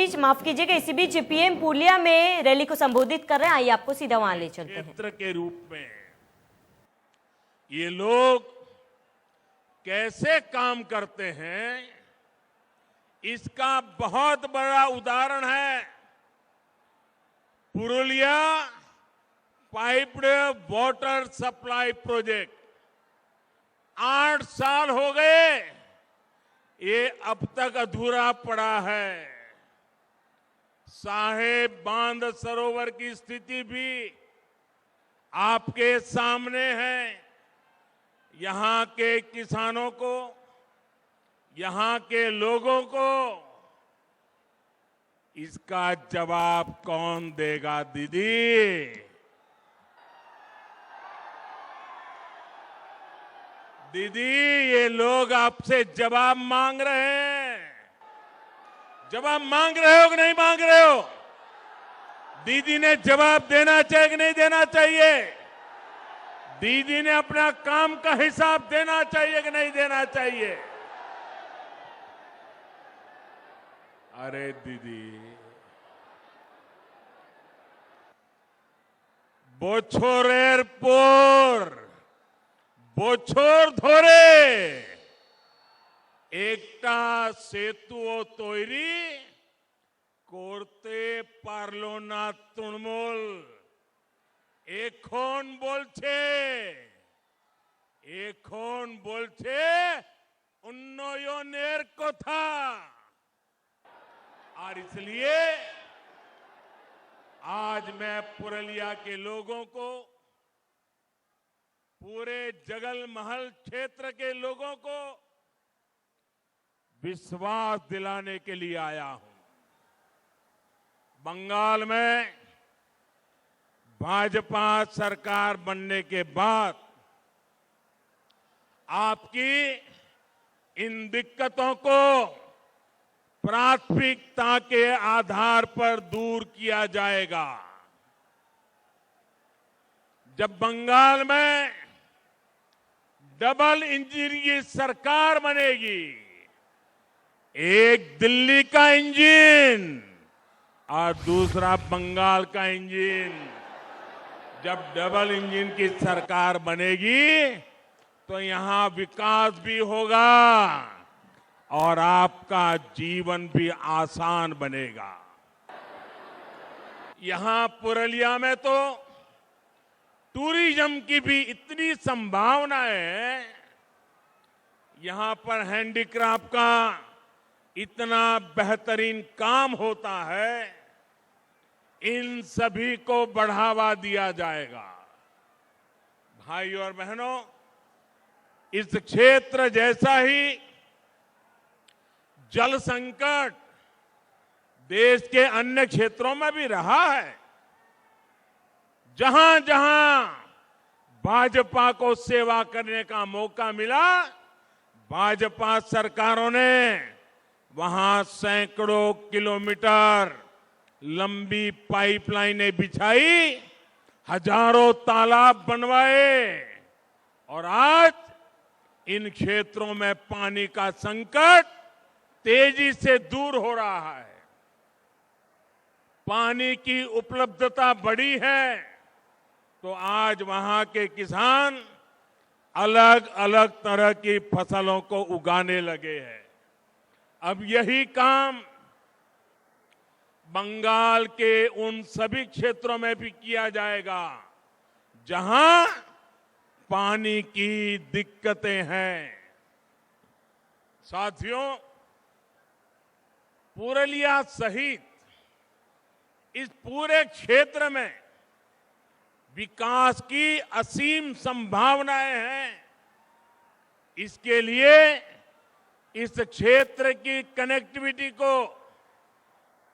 बीच माफ कीजिएगा, इसी बीच पीएम पुरलिया में रैली को संबोधित कर रहे हैं। आइए आपको सीधा वहां ले चलते हैं। क्षेत्र के रूप में ये लोग कैसे काम करते हैं, इसका बहुत बड़ा उदाहरण है Purulia piped water supply project. 8 साल हो गए, ये अब तक अधूरा पड़ा है। साहेब बांध सरोवर की स्थिति भी आपके सामने है। यहां के किसानों को, यहां के लोगों को इसका जवाब कौन देगा दीदी? दीदी, ये लोग आपसे जवाब मांग रहे हैं। जवाब मांग रहे हो कि नहीं मांग रहे हो? दीदी ने जवाब देना चाहिए कि नहीं देना चाहिए? दीदी ने अपना काम का हिसाब देना चाहिए कि नहीं देना चाहिए? अरे दीदी, बोछोरेर पोर बोछोर धोरे एकटा सेतुओ तैरी करते पारलो ना तृणमूल। एखोन बोलছে उन्नयनेर कथा। और इसलिए आज मैं पुरुलिया के लोगों को, पूरे जगल महल क्षेत्र के लोगों को विश्वास दिलाने के लिए आया हूं। बंगाल में भाजपा सरकार बनने के बाद आपकी इन दिक्कतों को प्राथमिकता के आधार पर दूर किया जाएगा। जब बंगाल में डबल इंजन की सरकार बनेगी, एक दिल्ली का इंजन और दूसरा बंगाल का इंजन, जब डबल इंजन की सरकार बनेगी तो यहां विकास भी होगा और आपका जीवन भी आसान बनेगा। यहां पुरुलिया में तो टूरिज्म की भी इतनी संभावना है। यहां पर हैंडीक्राफ्ट का इतना बेहतरीन काम होता है, इन सभी को बढ़ावा दिया जाएगा। भाइयों और बहनों, इस क्षेत्र जैसा ही जल संकट देश के अन्य क्षेत्रों में भी रहा है। जहां जहां भाजपा को सेवा करने का मौका मिला, भाजपा सरकारों ने वहां सैकड़ों किलोमीटर लंबी पाइपलाइनें बिछाई, हजारों तालाब बनवाए और आज इन क्षेत्रों में पानी का संकट तेजी से दूर हो रहा है। पानी की उपलब्धता बढ़ी है तो आज वहां के किसान अलग अलग तरह की फसलों को उगाने लगे हैं। अब यही काम बंगाल के उन सभी क्षेत्रों में भी किया जाएगा जहां पानी की दिक्कतें हैं। साथियों, पुरुलिया सहित इस पूरे क्षेत्र में विकास की असीम संभावनाएं हैं। इसके लिए इस क्षेत्र की कनेक्टिविटी को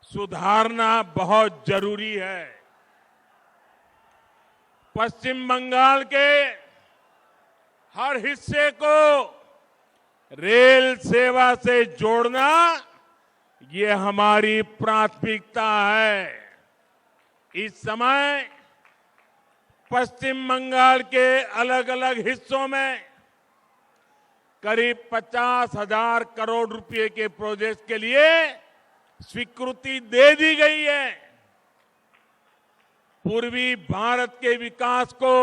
सुधारना बहुत जरूरी है। पश्चिम बंगाल के हर हिस्से को रेल सेवा से जोड़ना ये हमारी प्राथमिकता है। इस समय पश्चिम बंगाल के अलग अलग हिस्सों में करीब 50,000 करोड़ रुपए के प्रोजेक्ट के लिए स्वीकृति दे दी गई है। पूर्वी भारत के विकास को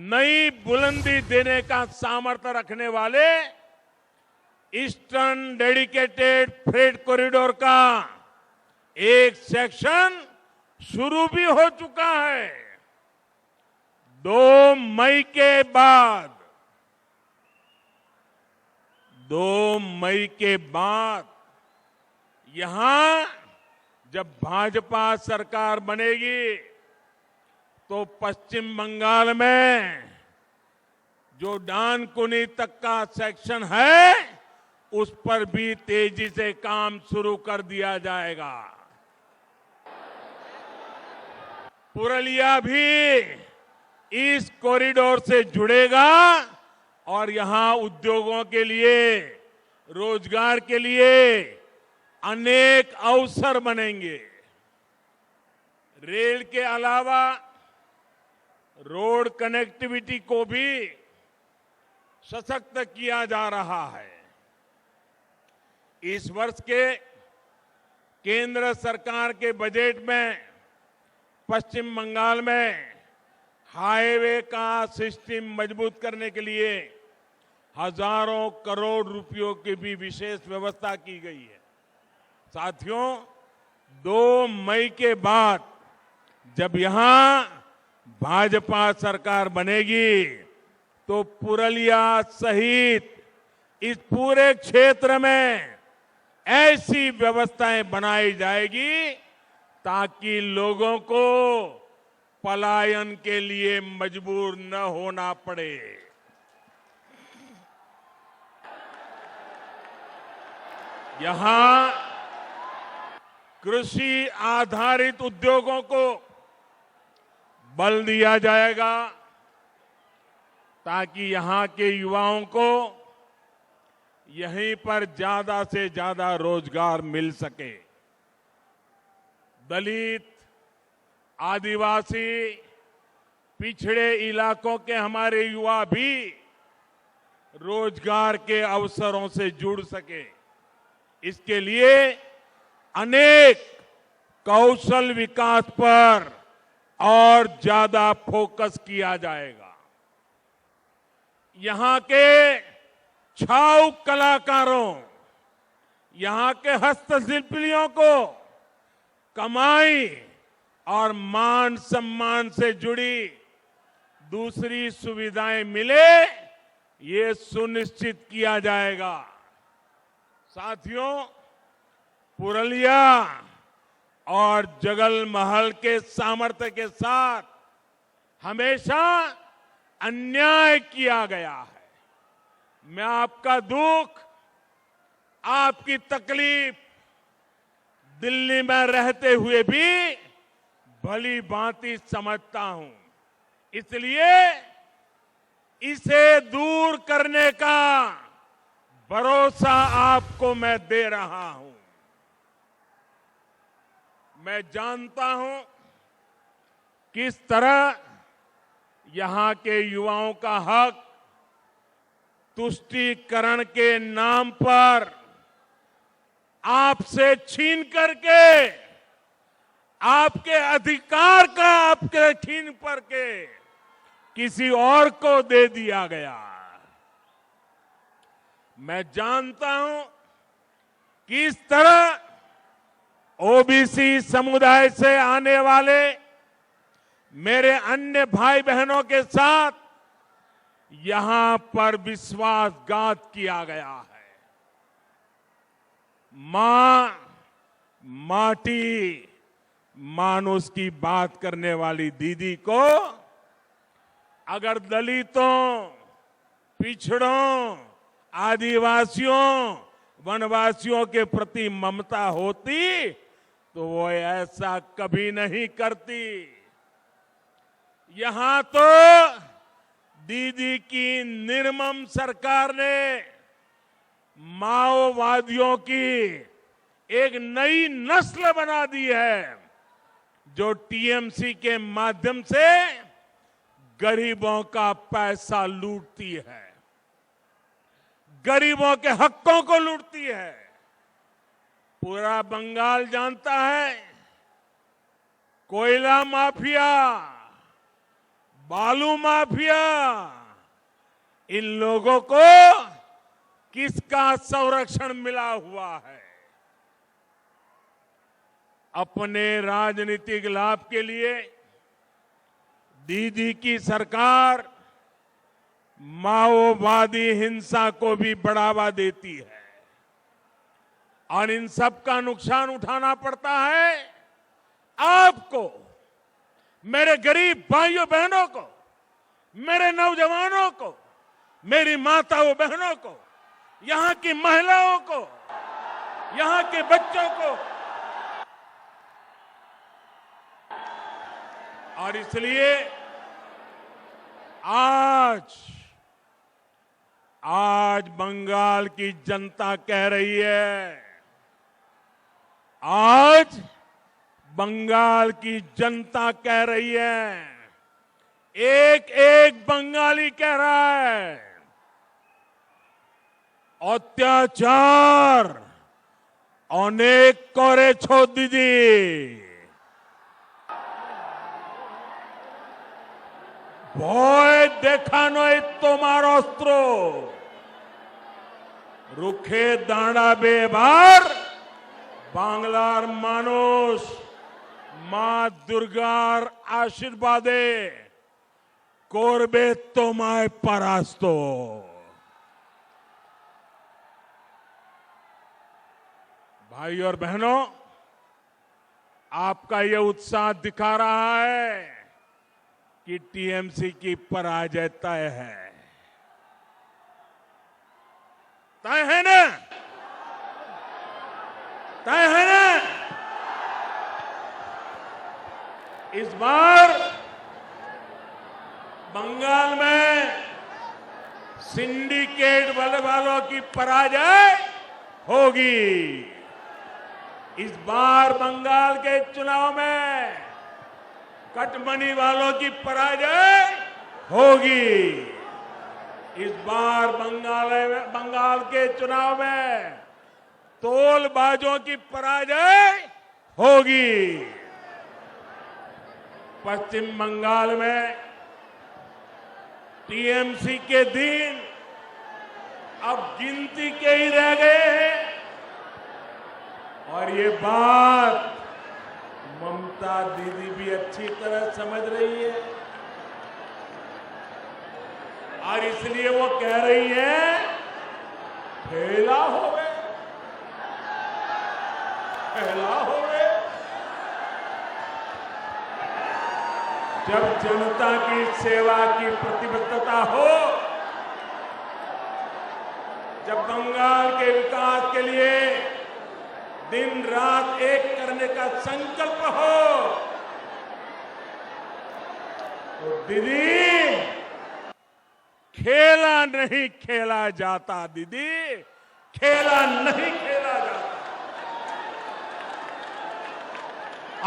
नई बुलंदी देने का सामर्थ्य रखने वाले ईस्टर्न डेडिकेटेड फ्रेट कॉरिडोर का एक सेक्शन शुरू भी हो चुका है। 2 मई के बाद 2 मई के बाद यहां जब भाजपा सरकार बनेगी तो पश्चिम बंगाल में जो डानकुनी तक का सेक्शन है उस पर भी तेजी से काम शुरू कर दिया जाएगा। पुरलिया भी इस कॉरिडोर से जुड़ेगा और यहां उद्योगों के लिए, रोजगार के लिए अनेक अवसर बनेंगे। रेल के अलावा रोड कनेक्टिविटी को भी सशक्त किया जा रहा है। इस वर्ष के केंद्र सरकार के बजट में पश्चिम बंगाल में हाईवे का सिस्टम मजबूत करने के लिए हजारों करोड़ रुपयों की भी विशेष व्यवस्था की गई है। साथियों, 2 मई के बाद जब यहां भाजपा सरकार बनेगी तो पुरलिया सहित इस पूरे क्षेत्र में ऐसी व्यवस्थाएं बनाई जाएगी ताकि लोगों को पलायन के लिए मजबूर न होना पड़े। यहां कृषि आधारित उद्योगों को बल दिया जाएगा ताकि यहां के युवाओं को यहीं पर ज्यादा से ज्यादा रोजगार मिल सके। दलित, आदिवासी, पिछड़े इलाकों के हमारे युवा भी रोजगार के अवसरों से जुड़ सके, इसके लिए अनेक कौशल विकास पर और ज्यादा फोकस किया जाएगा। यहां के छाऊ कलाकारों, यहां के हस्तशिल्पियों को कमाई और मान सम्मान से जुड़ी दूसरी सुविधाएं मिले, ये सुनिश्चित किया जाएगा। साथियों, पुरलिया और जगलमहल के सामर्थ्य के साथ हमेशा अन्याय किया गया है। मैं आपका दुख, आपकी तकलीफ दिल्ली में रहते हुए भी भली भांति समझता हूं। इसलिए इसे दूर करने का भरोसा आपको मैं दे रहा हूं। मैं जानता हूं किस तरह यहां के युवाओं का हक तुष्टीकरण के नाम पर आपसे छीन करके, आपके अधिकार का आपके छीन करके किसी और को दे दिया गया। मैं जानता हूं कि इस तरह ओबीसी समुदाय से आने वाले मेरे अन्य भाई बहनों के साथ यहां पर विश्वासघात किया गया है। मां माटी मानुष की बात करने वाली दीदी को अगर दलितों, पिछड़ों, आदिवासियों, वनवासियों के प्रति ममता होती तो वो ऐसा कभी नहीं करती। यहां तो दीदी की निर्मम सरकार ने माओवादियों की एक नई नस्ल बना दी है जो टीएमसी के माध्यम से गरीबों का पैसा लूटती है, गरीबों के हकों को लूटती है। पूरा बंगाल जानता है, कोयला माफिया, बालू माफिया, इन लोगों को किसका संरक्षण मिला हुआ है। अपने राजनीतिक लाभ के लिए दीदी की सरकार माओवादी हिंसा को भी बढ़ावा देती है और इन सब का नुकसान उठाना पड़ता है आपको, मेरे गरीब भाइयों बहनों को, मेरे नौजवानों को, मेरी माताओं बहनों को, यहां की महिलाओं को, यहां के बच्चों को। और इसलिए आज बंगाल की जनता कह रही है, आज बंगाल की जनता कह रही है, एक एक बंगाली कह रहा है, अत्याचार अनेक करेছো দিদি, ভয় দেখানোই তোমার অস্ত্র, রুখে দাঁড়াবে এবার বাংলার মানুষ মা দুর্গার আশীর্বাদে করবে তোমায় পরাস্ত। भाई और बहनों, आपका ये उत्साह दिखा रहा है कि टीएमसी की पराजय तय है। तय है ना? तय है ना? इस बार बंगाल में सिंडिकेट वालों की पराजय होगी। इस बार बंगाल के चुनाव में कटमनी वालों की पराजय होगी। इस बार बंगाल के चुनाव में तोलबाजों की पराजय होगी। पश्चिम बंगाल में टीएमसी के दिन अब गिनती के ही रह गए हैं और ये बात ममता दीदी भी अच्छी तरह समझ रही है और इसलिए वो कह रही है, फेला होवे, फेला होवे। जब जनता की सेवा की प्रतिबद्धता हो, जब बंगाल के विकास के लिए दिन रात एक करने का संकल्प हो, तो दीदी खेला नहीं खेला जाता, दीदी खेला नहीं खेला जाता।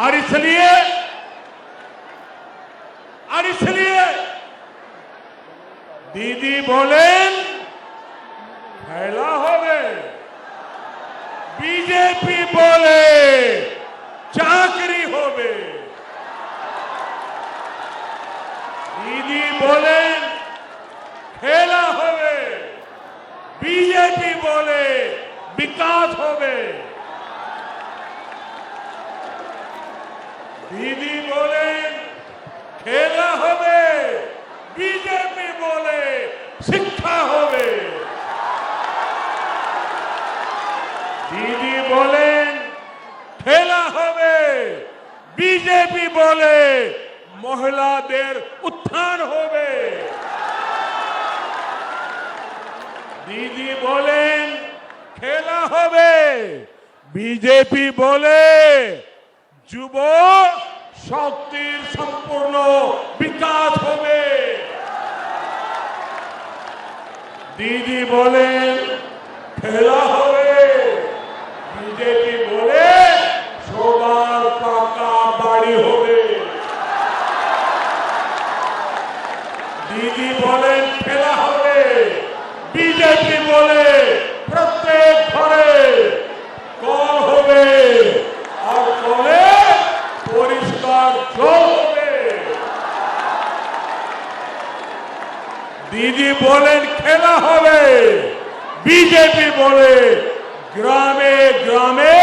और इसलिए दीदी बोले खेला होवे, बीजेपी बोले चाकरी होवे। दीदी बोले खेला होवे, बीजेपी बोले विकास होवे। दीदी बोले खेला होवे, बीजेपी बोले शिक्षा होवे। दीदी बोले खेला होवे, बीजेपी बोले महिलादेर उत्थान होवे। दीदी बोले खेला होवे, बीजेपी बोले যুব শক্তির সম্পূর্ণ বিকাশ হবে। দিদি বলেন খেলা হবে, বিজেপি বলে সবার পাকা বাড়ি হবে। দিদি বলেন খেলা হবে, বিজেপি বলে প্রত্যেক ঘরে কল হবে। दीदी बोले खेला होवे, बीजेपी बोले ग्रामे ग्रामे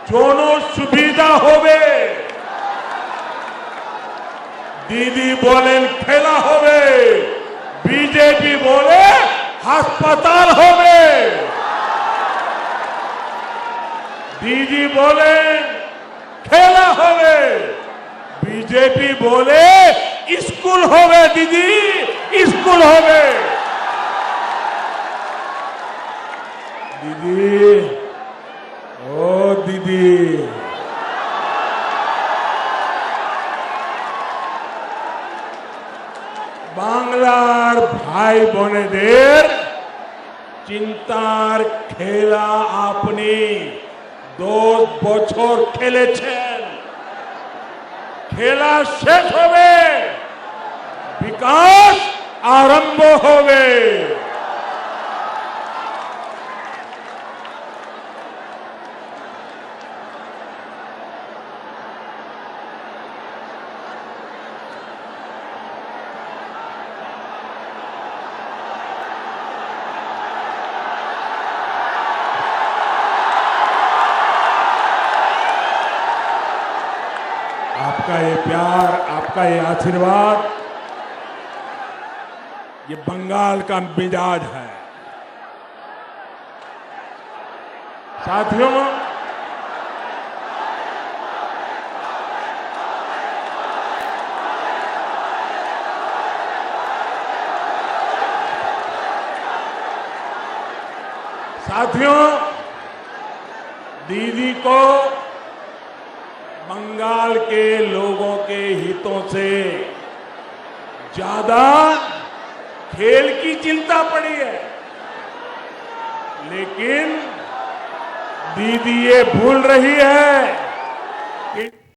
जोनो सुविधा होवे। दीदी बोले खेला होवे, बीजेपी बोले अस्पताल होवे। दीदी बोले खेला होवे, बीजेपी बोले स्कूल होवे। दीदी स्कूल होवे। दीदी ओ दीदी বাংলার ভাই বোনেদের চিন্তার খেলা আপনি 10 বছর খেলেছেন। খেলা শেষ হবে, বিকাশ আরম্ভ হবে। आपका ये प्यार, आपका ये आशीर्वाद, ये बंगाल का मिजाज है। साथियों, दीदी को बंगाल के लोगों के हितों से ज्यादा खेल की चिंता पड़ी है। लेकिन दीदी ये भूल रही है